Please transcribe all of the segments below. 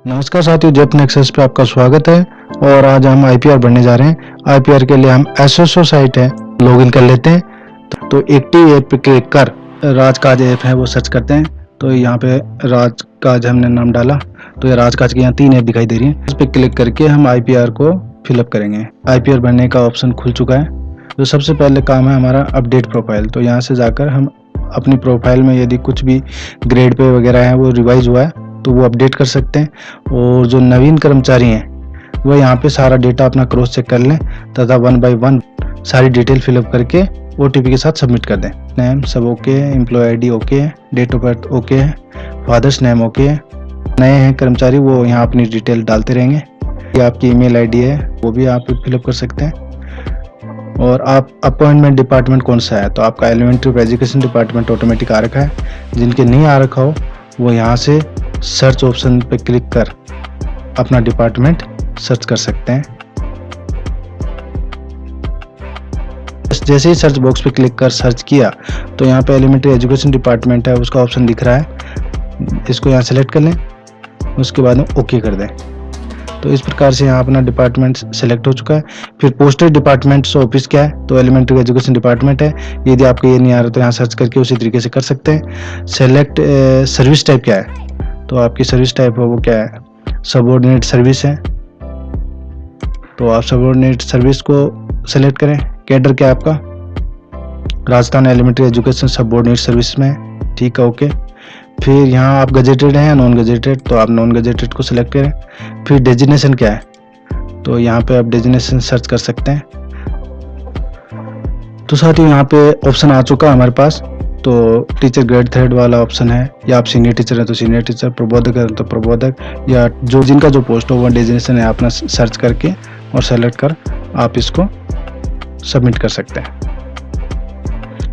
नमस्कार साथियों, जेपन एक्सेस पे आपका स्वागत है। और आज हम आईपीआर भरने जा रहे हैं। आईपीआर के लिए हम एसएसओ साइट है, लॉगिन कर लेते हैं। तो एक्टिव ऐप पे क्लिक कर राजकाज ऐप है वो सर्च करते हैं। तो यहाँ पे राजकाज हमने नाम डाला, तो ये राजकाज के यहाँ 3 ऐप दिखाई दे रही है। इस पर क्लिक करके हम आईपीआर को फिलअप करेंगे। आईपीआर भरने का ऑप्शन खुल चुका है। तो सबसे पहले काम है हमारा अपडेट प्रोफाइल। तो यहाँ से जाकर हम अपनी प्रोफाइल में यदि कुछ भी ग्रेड पे वगैरह है वो रिवाइज हुआ है तो वो अपडेट कर सकते हैं। और जो नवीन कर्मचारी हैं वो यहाँ पे सारा डेटा अपना क्रॉस चेक कर लें तथा 1 बाय 1 सारी डिटेल फिलअप करके ओटीपी के साथ सबमिट कर दें। नेम सब ओके है, एम्प्लॉय आईडी ओके है, डेट ऑफ बर्थ ओके है, फादर्स नेम ओके है। नए हैं कर्मचारी वो यहाँ अपनी डिटेल डालते रहेंगे। ये आपकी ईमेल आईडी है वो भी आप फिलअप कर सकते हैं। और आप अपॉइंटमेंट डिपार्टमेंट कौन सा है, तो आपका elementary of education department automatic आ रखा है। जिनके नहीं आ रखा हो वो यहाँ से सर्च ऑप्शन पे क्लिक कर अपना डिपार्टमेंट सर्च कर सकते हैं। जैसे ही सर्च बॉक्स पे क्लिक कर सर्च किया तो यहाँ पे एलिमेंट्री एजुकेशन डिपार्टमेंट है उसका ऑप्शन दिख रहा है। इसको यहाँ सेलेक्ट कर लें, उसके बाद में ओके कर दें। तो इस प्रकार से यहाँ अपना डिपार्टमेंट सेलेक्ट हो चुका है। फिर पोस्टेड डिपार्टमेंट ऑफिस क्या है, तो एलिमेंट्री एजुकेशन डिपार्टमेंट है। यदि आपको ये नहीं आ रहा तो यहाँ सर्च करके उसी तरीके से कर सकते हैं। सेलेक्ट सर्विस टाइप क्या है, तो आपकी सर्विस टाइप है वो क्या है, सबऑर्डिनेट सर्विस है। तो आप सबऑर्डिनेट सर्विस को सेलेक्ट करें। कैडर क्या है आपका, Rajasthan elementary education subordinate service में, ठीक है ओके। फिर यहाँ आप गजेटेड हैं या नॉन गजेटेड, तो आप नॉन गजेटेड को सिलेक्ट करें। फिर डेजिग्नेशन क्या है, तो यहाँ पे आप डेजिग्नेशन सर्च कर सकते हैं। तो साथियों यहाँ पे ऑप्शन आ चुका है हमारे पास। तो टीचर ग्रेड 3 वाला ऑप्शन है, या आप सीनियर टीचर हैं तो सीनियर टीचर, प्रबोधक है तो प्रबोधक, या जो जिनका जो पोस्ट हो वो डेजिग्नेशन है अपना सर्च करके और सेलेक्ट कर आप इसको सबमिट कर सकते हैं।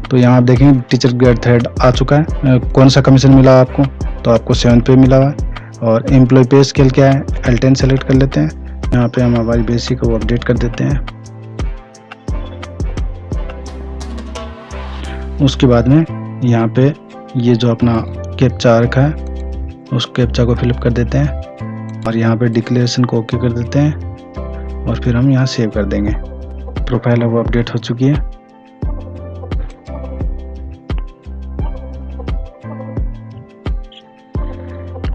तो यहाँ आप देखेंगे टीचर ग्रेड 3 आ चुका है। कौन सा कमीशन मिला आपको, तो आपको 7 पे मिला हुआ है। और एम्प्लॉय पे स्केल क्या है, L10 सेलेक्ट कर लेते हैं। यहाँ पे हम हमारी बेसिक को अपडेट कर देते हैं। उसके बाद में यहाँ पे ये जो अपना कैप्चा रखा है उस कैप्चा को फिलअप कर देते हैं और यहाँ पे डिक्लेरेशन को ओके कर देते हैं और फिर हम यहाँ सेव कर देंगे। प्रोफाइल है वो अपडेट हो चुकी है।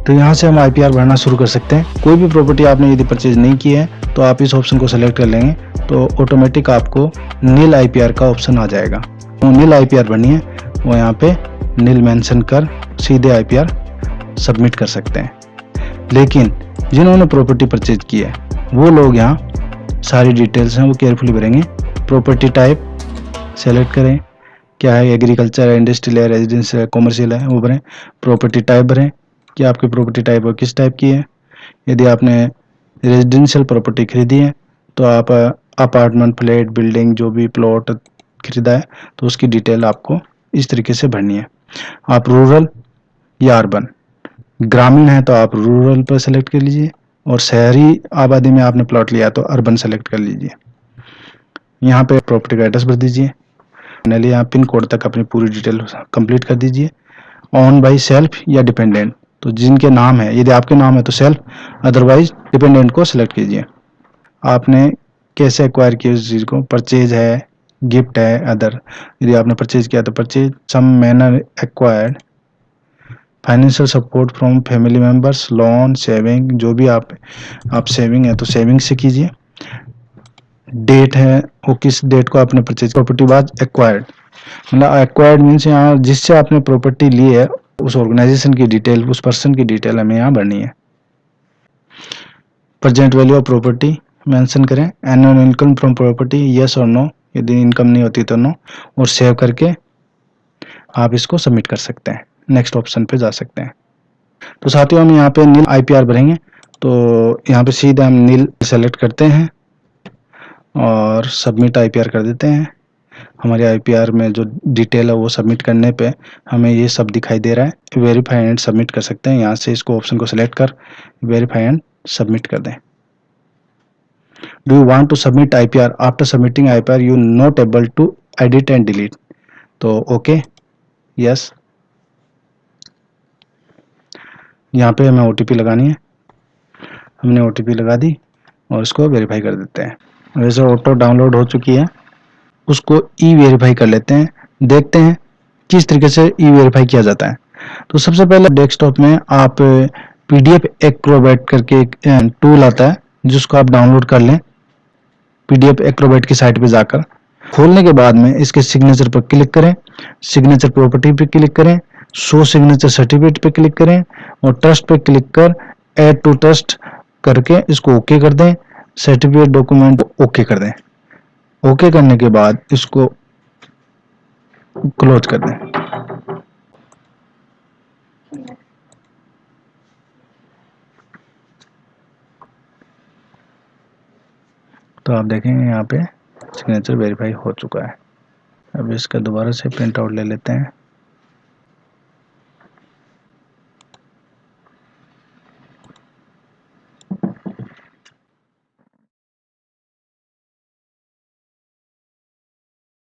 तो यहाँ से हम आईपीआर भरना शुरू कर सकते हैं। कोई भी प्रॉपर्टी आपने यदि परचेज नहीं की है तो आप इस ऑप्शन को सेलेक्ट कर लेंगे तो ऑटोमेटिक आपको नील आईपीआर का ऑप्शन आ जाएगा। तो नील आईपीआर भरनी है वो यहाँ पे नील मेंशन कर सीधे आईपीआर सबमिट कर सकते हैं। लेकिन जिन्होंने प्रॉपर्टी परचेज की है वो लोग यहाँ सारी डिटेल्स हैं वो केयरफुली भरेंगे। प्रॉपर्टी टाइप सेलेक्ट करें, क्या है एग्रीकल्चर है, इंडस्ट्रियल है, रेजिडेंशियल है, कॉमर्शियल है वो भरें। प्रॉपर्टी टाइप भरें कि आपकी प्रॉपर्टी टाइप है किस टाइप की है। यदि आपने रेजिडेंशियल प्रॉपर्टी खरीदी है तो आप अपार्टमेंट, फ्लैट, बिल्डिंग जो भी प्लॉट खरीदा है तो उसकी डिटेल आपको इस तरीके से भरनी है। आप रूरल या अर्बन, ग्रामीण है तो आप रूरल पर सेलेक्ट कर लीजिए और शहरी आबादी में आपने प्लॉट लिया तो अर्बन सेलेक्ट कर लीजिए। यहाँ पे प्रॉपर्टी का एड्रेस भर दीजिए। फाइनली यहाँ पिन कोड तक अपनी पूरी डिटेल कंप्लीट कर दीजिए। ऑन बाई सेल्फ या डिपेंडेंट, तो जिनके नाम है यदि आपके नाम है तो सेल्फ, अदरवाइज डिपेंडेंट को सिलेक्ट कीजिए। आपने कैसे एक्वायर किया उस चीज़ को, परचेज है, गिफ्ट है, अदर। यदि आपने परचेज किया तो purchase, some manner acquired, financial support from family members, loan, saving, जो भी आप सेविंग है तो सेविंग से कीजिए। डेट है वो किस डेट को आपने परचेज, प्रॉपर्टी वाज एक्वायर्ड, मतलब एक्वायर्ड मीन्स यहाँ जिससे आपने प्रॉपर्टी ली है उस ऑर्गेनाइजेशन की डिटेल, उस पर्सन की डिटेल हमें यहाँ भरनी है। Present value of property mention करें। Annual income from property yes और नो, यदि इनकम नहीं होती तो नो, और सेव करके आप इसको सबमिट कर सकते हैं। नेक्स्ट ऑप्शन पे जा सकते हैं। तो साथियों हम यहाँ पे नील आईपीआर भरेंगे तो यहाँ पे सीधे हम नील सेलेक्ट करते हैं और सबमिट आईपीआर कर देते हैं। हमारे आईपीआर में जो डिटेल है वो सबमिट करने पे हमें ये सब दिखाई दे रहा है। वेरीफाई एंड सबमिट कर सकते हैं। यहाँ से इसको ऑप्शन को सिलेक्ट कर वेरीफाई एंड सबमिट कर दें। Do you want to submit IPR, after submitting IPR you not able to edit and delete, तो ओके यस। यहाँ पे हमें ओटीपी लगानी है हमने OTP लगा दी और इसको वेरीफाई कर देते हैं। वैसे ऑटो डाउनलोड हो चुकी है, उसको ई वेरीफाई कर लेते हैं, देखते हैं किस तरीके से ई वेरीफाई किया जाता है। तो सबसे पहले डेस्कटॉप में आप PDF एक्रोबैट करके एक टूल आता है जिसको आप डाउनलोड कर लें PDF एक्रोबैट की साइट पे जाकर। खोलने के बाद में इसके सिग्नेचर पर क्लिक करें, सिग्नेचर प्रॉपर्टी पे क्लिक करें, शो सिग्नेचर सर्टिफिकेट पे क्लिक करें और ट्रस्ट पे क्लिक कर ऐड टू ट्रस्ट करके इसको ओके कर दें। सर्टिफिकेट डॉक्यूमेंट ओके कर दें। ओके करने के बाद इसको क्लोज कर दें। तो आप देखेंगे यहाँ पे सिग्नेचर वेरीफाई हो चुका है। अब इसका दोबारा से प्रिंट आउट ले लेते हैं।